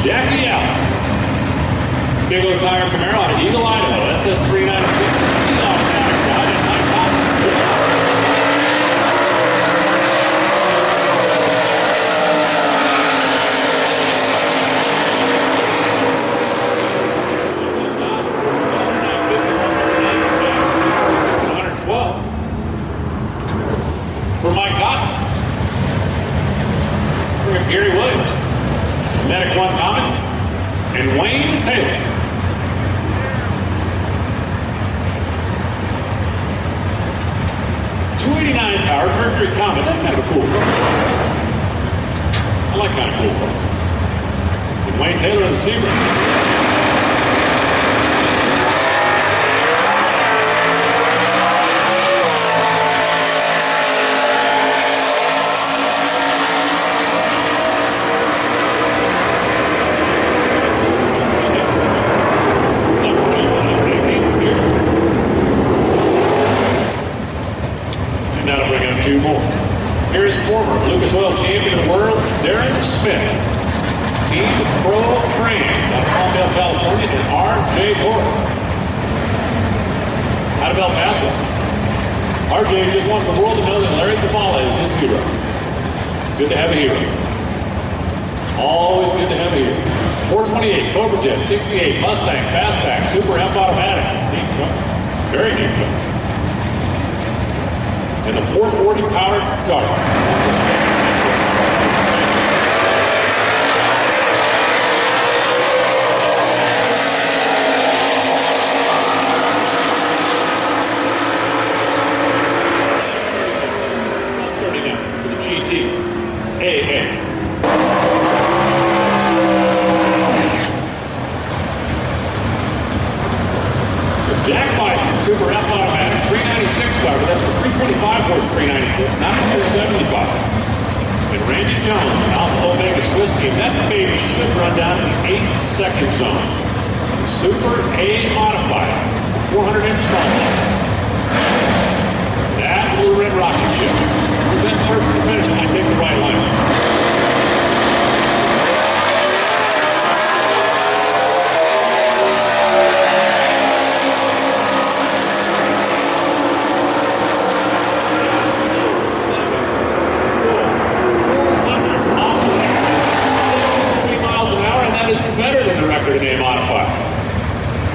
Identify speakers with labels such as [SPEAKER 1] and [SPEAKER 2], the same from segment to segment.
[SPEAKER 1] Jackie Allen. Big old tire Camaro out of Eagle, Idaho. SS 396. Automatic ride at high top. For Mike Cotton. Gary Williams. Medic 1 Common. And Wayne Taylor. .289 powered Mercury Comet. That's kind of a cool car. I like kind of cool cars. And Wayne Taylor and the Sebring. Two more. Here is former Lucas Oil champion of the world, Darren Smith. Team Pro Trans out of Palmdale, California, and R.J. Torres. Out of El Paso. R.J. just wants the world to know that Larry Zavala is his hero. It's good to have a hero. Always good to have a hero. 428, Cobra Jet, 68, Mustang, Fastback, Super F Automatic. Neat truck. Very neat truck. And the 440 powered Dart. For the GT AA. Jack Bison, Super F Automatic, 396 car, but that's the 325 horse 396, not the 475. And Randy Jones, Alpha Omega Swiss team, that baby should run down in the 8-second zone. The Super A modified, 400-inch small block. That's a little red rocket ship. Who's been first to the finish, and I take the right line.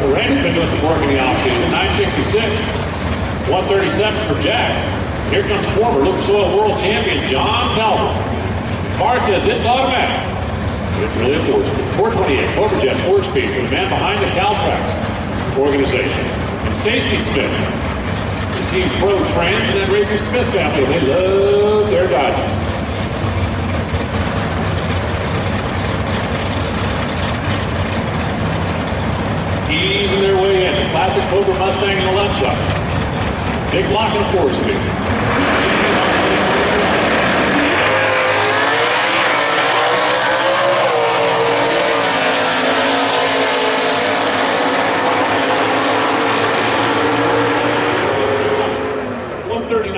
[SPEAKER 1] Randy's been doing some work in the offseason. 966, 137 for Jack. Here comes former Lucas Oil World Champion John Calvin. The car says it's automatic, but it's really a 428 Cobra Jet 4-speed for the man behind the Caltrax organization. And Stacy Smith, the Team Pro Trans and then Racing Smith family. They love their Dodge. Easing their way in. The classic Cobra Mustang on the left side. Big block and a 4-speed.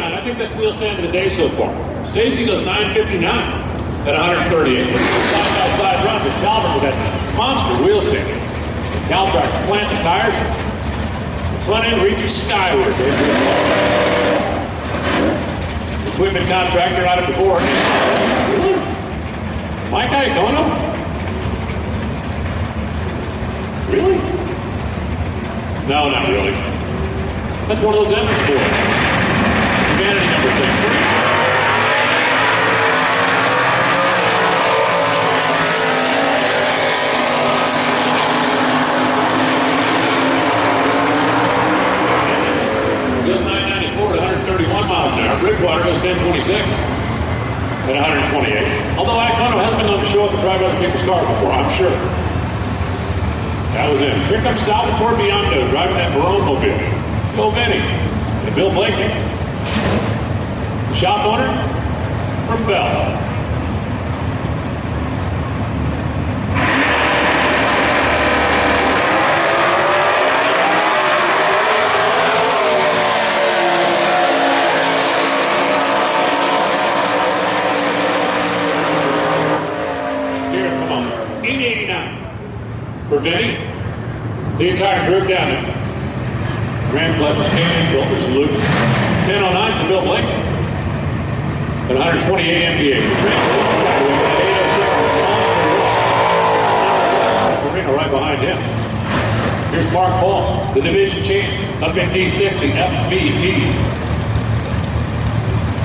[SPEAKER 1] I think that's wheel stand of the day so far. Stacy goes 959 at 138. Look at the side-by-side run with Calvin with that monster wheel stand. Caltrax plant the tires. The front end reaches skyward. Equipment contractor out of the board. Really? Mike Iacono? Really? No, not really. That's one of those engines boards. Vanity number 3. Goes 994 at 131 miles an hour. Bridgewater goes 1026 at 128. Although Iacono has been known to show up and drive other people's cars before, I'm sure. That was him. Here comes Salvatore Biondo driving that Barone mobile. Bill Vinny and Bill Blakey. Shop owner from Bell. Here Come on. 889 for Vinny. The entire group down there. Grand Clutches, Canyon Filters, and Luke. 1009 for Bill Blake. At 128 MPA. Marino right behind him. Here's Mark Fall, the division champ, up in D60, FVP.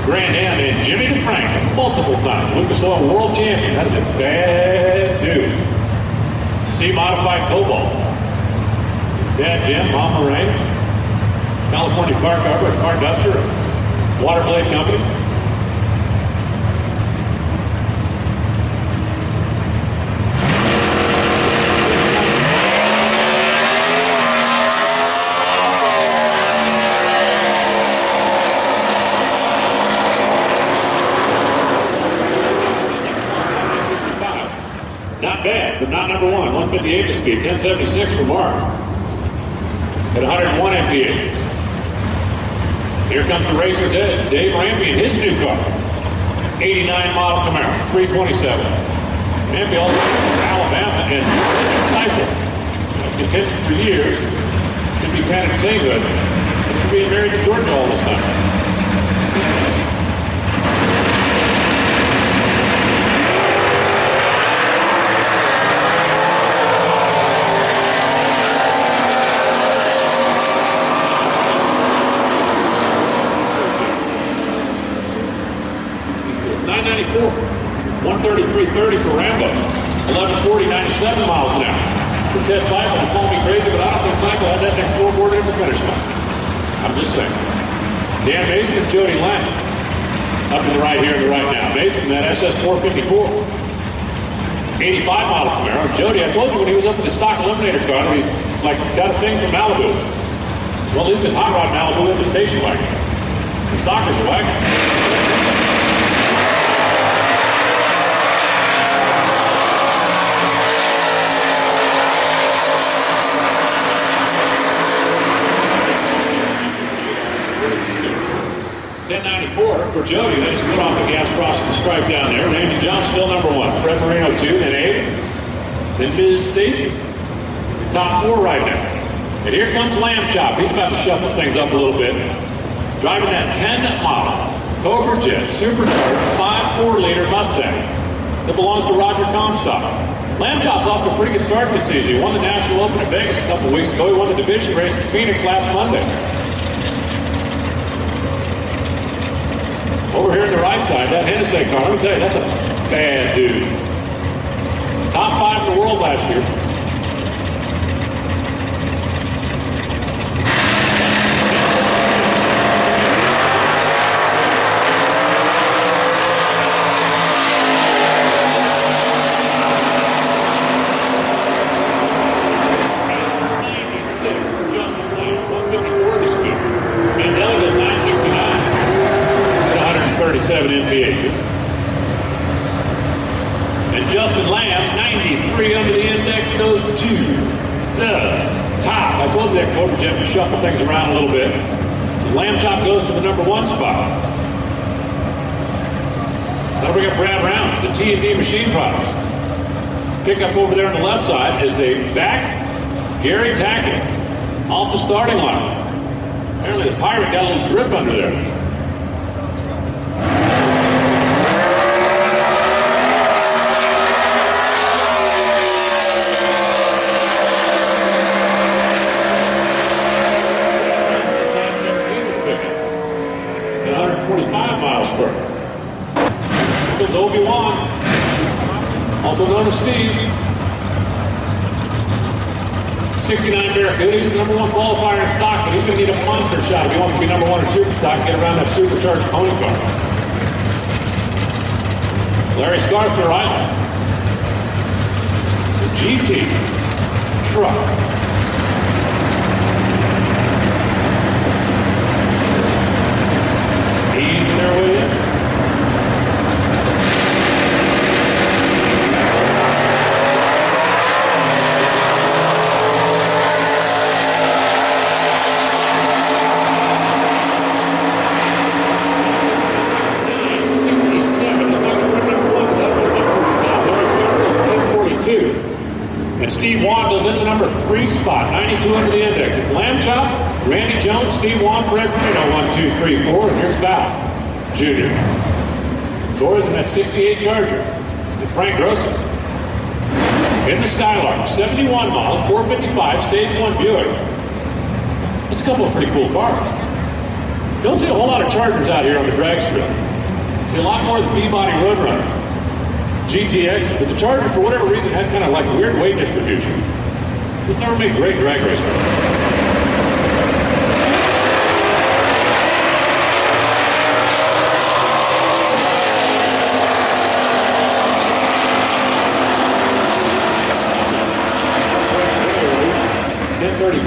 [SPEAKER 1] Grand Am and Jimmy DeFranco, multiple time Lucas Oil World Champion. That's a bad dude. C-modified Cobalt. Dad Jim, Mom Lorraine, California Car Cover, Car Duster, Waterblade Company. Not bad, but not number one. 158 to speed, 1076 for Mark. At 101 MPA. Here comes the racer's head, Dave Rampy in his new car. 89 model Camaro, 327. Rampy all the way from Alabama and Cycle. Contended for years. Should be kind of the same good. This for being married to Georgia all this time. .94, 133.30 for Rambo, 1140, 97 miles an hour. For Ted Cycle, it's call me crazy, but I don't think Cycle had that next floorboard in the finish line. I'm just saying. Dan Mason and Jody Lang, up in the right here and the right now. Mason, that SS 454, 85 miles Camaro. Jody, I told you when he was up in the stock eliminator car, he's like got a thing from Malibu. Well, at least his hot rod Malibu in the station wagon. The stockers are wagon. For Jody, they just cut off the gas crossing the stripe down there. Randy John still number one. Fred Marino 2, then 8. Then Ms. Stacy. Top 4 right now. And here comes Lamb Chop. He's about to shuffle things up a little bit. Driving that 10 model Cobra Jet Supercharged 5.4-liter Mustang that belongs to Roger Comstock. Lamb Chop's off to a pretty good start this season. He won the National Open at Vegas a couple weeks ago. He won the division race in Phoenix last Monday. Over here on the right side, that Hennessy car, let me tell you, that's a bad dude. Top 5 in the world last year. For Justin Blaine, 154 to speed. Mandela goes 969. 37 MPA. And Justin Lamb, 93 under the index, goes to the top. I told you that Cobra Jet to shuffle things around a little bit. The Lamb Chop goes to the number 1 spot. Now bring up Brad Rounds, the T&D Machine Products. Pick up over there on the left side as they back Gary Tackett off the starting line. Apparently the Pirate got a little drip under there. Obi-Wan, also known as Steve. 69 Barracuda, he's the number 1 qualifier in stock, but he's going to need a monster shot if he wants to be number 1 in super stock and get around that supercharged pony car. Larry Scarf to the right. The GT truck. Easing their way in. And Steve Wan goes into the number 3 spot, 92 under the index. It's Lamb Chop, Randy Jones, Steve Wan, Fred Marino, 1, 2, 3, 4. And here's Val Jr. Doors in that 68 Charger. And Frank Grossi. In the Skylark, 71 model, 455, stage 1 Buick. There's a couple of pretty cool cars. Don't see a whole lot of Chargers out here on the drag strip. See a lot more of the Peabody Roadrunner. GTX, but the Charger, for whatever reason, had kind of like a weird weight distribution. Just never made great drag race cars.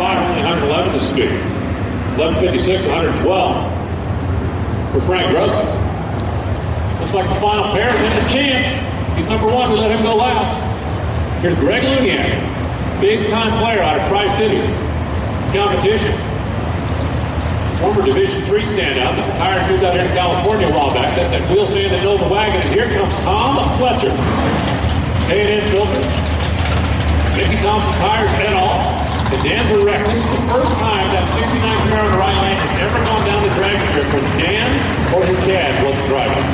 [SPEAKER 1] Only 111 to speed. 1156, 112 for Frank Grossi. Looks like the final pair is the champ. He's number 1. We let him go last. Here's Greg Luniak, big-time player out of Tri-Cities competition. Former Division III standout that retired, moved out here to California a while back. That's that wheel stand that knows the wagon. And here comes Tom Fletcher. A&N filter. Mickey Thompson tires and all. The Dan's a wreck. This is the first time that 69 Camaro in the right lane has ever gone down the drag strip when Dan or his dad wasn't driving.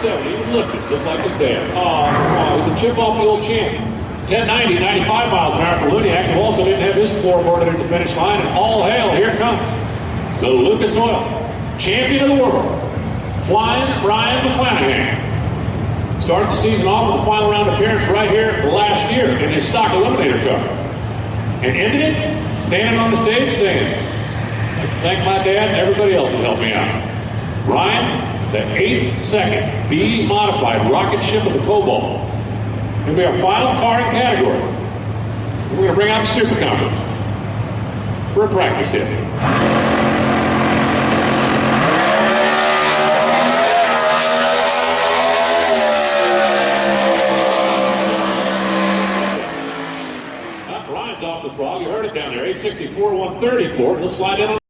[SPEAKER 1] He was lifted just like his dad. Oh, he's a chip off the old champ. 1090, 95 miles an hour for Luniak, who also didn't have his floorboard at the finish line. And all hail, here comes the Lucas Oil champion of the world, Flying Ryan McClanahan. Started the season off with a final round appearance right here last year in his stock eliminator car. And ended it standing on the stage saying, "Thank my dad and everybody else that helped me out." Ryan, the 8-second B modified rocket ship of the Cobalt. It'll be our final car in category. We're going to bring out the Super Conference for a practice hit. Ryan's off the throttle. You heard it down there. 864, 134. He'll slide in on